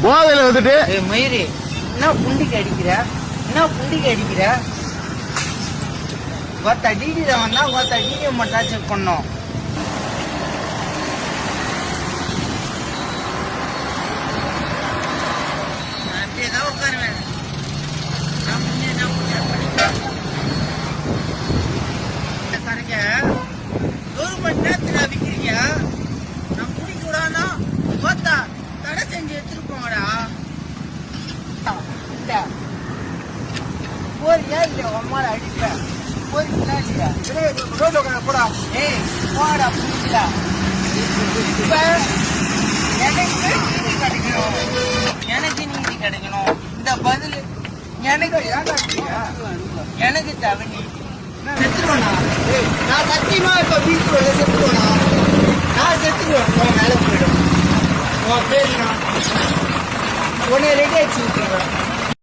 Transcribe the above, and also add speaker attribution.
Speaker 1: போதையில வந்துட்டு
Speaker 2: மயிறு என்ன புண்டிக்கு அடிக்கிற ஒத்த டிடியில வந்தா ஒத்த டிடியை மட்டும் செக் பண்ணோம். அப்படியேதான் உட்காருவேன். சரங்க 1 மணி நேரத்துல விற்கிறீங்க. நான் குடிக்க விடானா பார்த்தா தடை செஞ்சு எடுத்துருப்போங்கடா. போறியா இல்லையா? அம்மாவை அடிப்பேன். போறீங்களா இல்லையா? போடா. ஏய் போடா புரியல. இப்ப எனக்கு நீதி கிடைக்கணும். இந்த பதில் எனக்கு தேவை. நீ செத்துருவேனா? நான் சத்தியமா இப்ப வீட்டுல செத்துருவேனா? நான் செத்துருவேன். மேல போயிடும். உன் பேரு உன்னை ரெடி ஆச்சு விட்டுருவேன்.